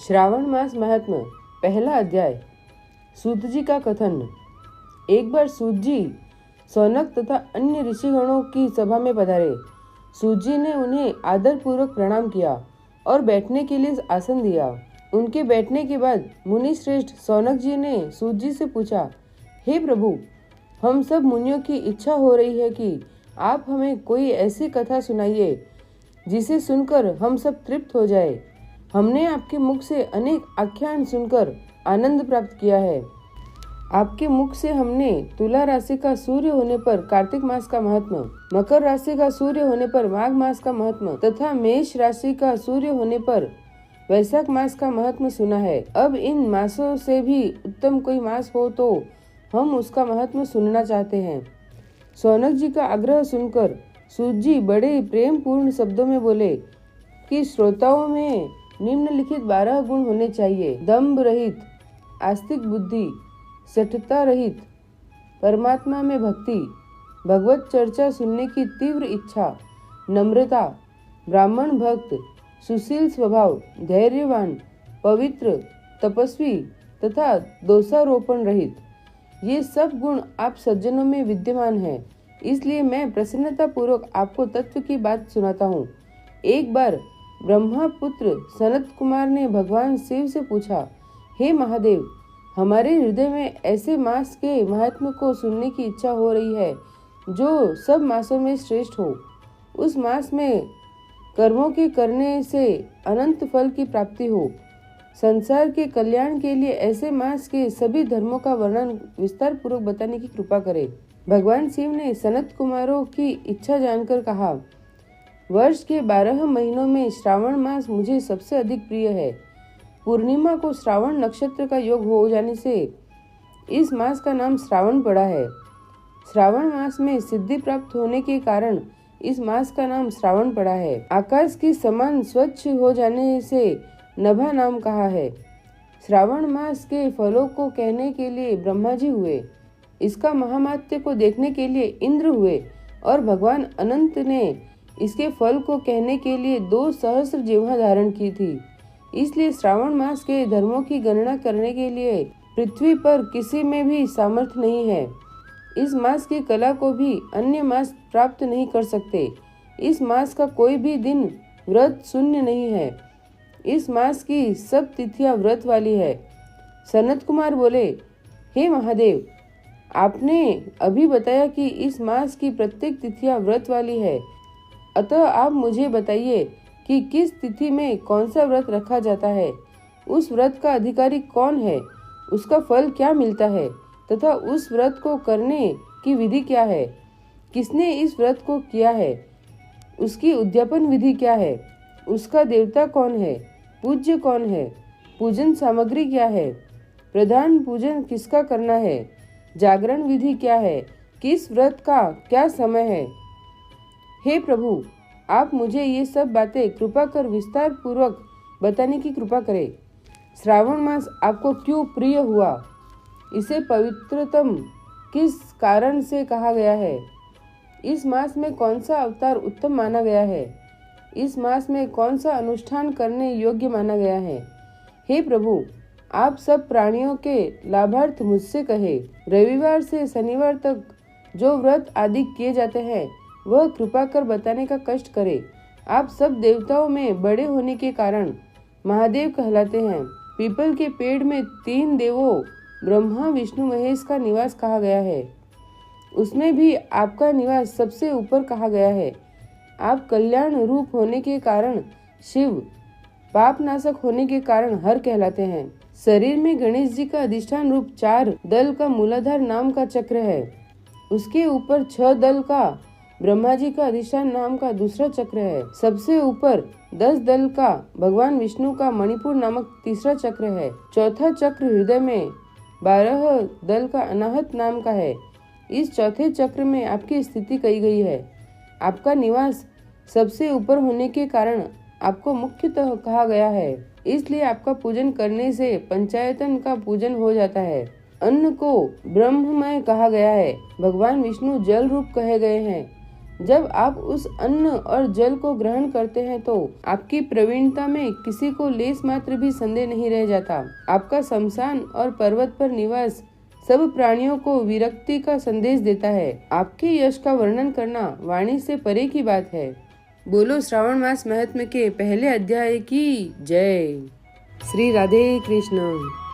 श्रावण मास महात्म्य, पहला अध्याय। सूत जी का कथन। एक बार सूत जी सौनक तथा अन्य ऋषिगणों की सभा में पधारे। सूत जी ने उन्हें आदर पूर्वक प्रणाम किया और बैठने के लिए आसन दिया। उनके बैठने के बाद मुनि श्रेष्ठ सौनक जी ने सूत जी से पूछा, हे प्रभु, हम सब मुनियों की इच्छा हो रही है कि आप हमें कोई ऐसी कथा सुनाइए जिसे सुनकर हम सब तृप्त हो जाए। हमने आपके मुख से अनेक आख्यान सुनकर आनंद प्राप्त किया है। आपके मुख से हमने तुला राशि का सूर्य होने पर कार्तिक मास का महात्म्य, मकर राशि का सूर्य होने पर माघ मास का महात्म्य तथा मेष राशि का सूर्य होने पर वैशाख मास का महात्म्य सुना है। अब इन मासों से भी उत्तम कोई मास हो तो हम उसका महात्म्य सुनना चाहते हैं। सौनक जी का आग्रह सुनकर सूत जी बड़े प्रेम पूर्ण शब्दों में बोले कि श्रोताओं में निम्नलिखित 12 गुण होने चाहिए। दंभ रहित, आस्तिक बुद्धि, सठता रहित, परमात्मा में भक्ति, भगवत चर्चा सुनने की तीव्र इच्छा, नम्रता, ब्राह्मण भक्त, सुशील स्वभाव, धैर्यवान, पवित्र, तपस्वी तथा दोषारोपण रहित। ये सब गुण आप सज्जनों में विद्यमान हैं। इसलिए मैं प्रसन्नता पूर्वक आपको तत्व की बात सुनाता हूँ। एक बार ब्रह्मा पुत्र सनत कुमार ने भगवान शिव से पूछा, हे महादेव, हमारे हृदय में ऐसे मास के महात्म्य को सुनने की इच्छा हो रही है जो सब मासों में श्रेष्ठ हो। उस मास में कर्मों के करने से अनंत फल की प्राप्ति हो। संसार के कल्याण के लिए ऐसे मास के सभी धर्मों का वर्णन विस्तार पूर्वक बताने की कृपा करे। भगवान शिव ने सनत कुमारों की इच्छा जानकर कहा, वर्ष के 12 महीनों में श्रावण मास मुझे सबसे अधिक प्रिय है। पूर्णिमा को श्रावण नक्षत्र का योग हो जाने से इस मास का नाम श्रावण पड़ा है। श्रावण मास में सिद्धि प्राप्त होने के कारण इस मास का नाम श्रावण पड़ा है। आकाश के समान स्वच्छ हो जाने से नभा नाम कहा है। श्रावण मास के फलों को कहने के लिए ब्रह्मा जी हुए। इसका महामात्य को देखने के लिए इंद्र हुए और भगवान अनंत ने इसके फल को कहने के लिए 2 सहस्र जिह्वा धारण की थी। इसलिए श्रावण मास के धर्मों की गणना करने के लिए पृथ्वी पर किसी में भी सामर्थ्य नहीं है। इस मास की कला को भी अन्य मास प्राप्त नहीं कर सकते। इस मास का कोई भी दिन व्रत शून्य नहीं है। इस मास की सब तिथियां व्रत वाली है। सनत कुमार बोले, हे महादेव, आपने अभी बताया कि इस मास की प्रत्येक तिथियां व्रत वाली है, अतः आप मुझे बताइए कि किस तिथि में कौन सा व्रत रखा जाता है, उस व्रत का अधिकारी कौन है, उसका फल क्या मिलता है तथा उस व्रत को करने की विधि क्या है, किसने इस व्रत को किया है, उसकी उद्यापन विधि क्या है, उसका देवता कौन है, पूज्य कौन है, पूजन सामग्री क्या है, प्रधान पूजन किसका करना है, जागरण विधि क्या है, किस व्रत का क्या समय है। हे प्रभु, आप मुझे ये सब बातें कृपा कर विस्तार पूर्वक बताने की कृपा करें। श्रावण मास आपको क्यों प्रिय हुआ? इसे पवित्रतम किस कारण से कहा गया है? इस मास में कौन सा अवतार उत्तम माना गया है? इस मास में कौन सा अनुष्ठान करने योग्य माना गया है? हे प्रभु, आप सब प्राणियों के लाभार्थ मुझसे कहे। रविवार से शनिवार तक जो व्रत आदि किए जाते हैं वह कृपा कर बताने का कष्ट करे। आप सब देवताओं में बड़े होने के कारण महादेव कहलाते हैं। पीपल के पेड़ में 3 देवों ब्रह्मा विष्णु महेश का निवास कहा गया है। उसमें भी आपका निवास सबसे ऊपर कहा गया है। आप कल्याण रूप होने के कारण शिव, पाप नाशक होने के कारण हर कहलाते हैं। शरीर में गणेश जी का अधिष्ठान रूप 4 दल का मूलाधार नाम का चक्र है। उसके ऊपर 6 दल का ब्रह्मा जी का अधिष्ठान नाम का दूसरा चक्र है। सबसे ऊपर 10 दल का भगवान विष्णु का मणिपुर नामक तीसरा चक्र है। चौथा चक्र हृदय में 12 दल का अनाहत नाम का है। इस चौथे चक्र में आपकी स्थिति कही गई है। आपका निवास सबसे ऊपर होने के कारण आपको मुख्यतः कहा गया है। इसलिए आपका पूजन करने से पंचायतन का पूजन हो जाता है। अन्न को ब्रह्ममय कहा गया है। भगवान विष्णु जल रूप कहे गए हैं। जब आप उस अन्न और जल को ग्रहण करते हैं तो आपकी प्रवीणता में किसी को लेस मात्र भी संदेह नहीं रह जाता। आपका शमशान और पर्वत पर निवास सब प्राणियों को विरक्ति का संदेश देता है। आपके यश का वर्णन करना वाणी से परे की बात है। बोलो श्रावण मास महात्म्य के पहले अध्याय की जय। श्री राधे कृष्ण।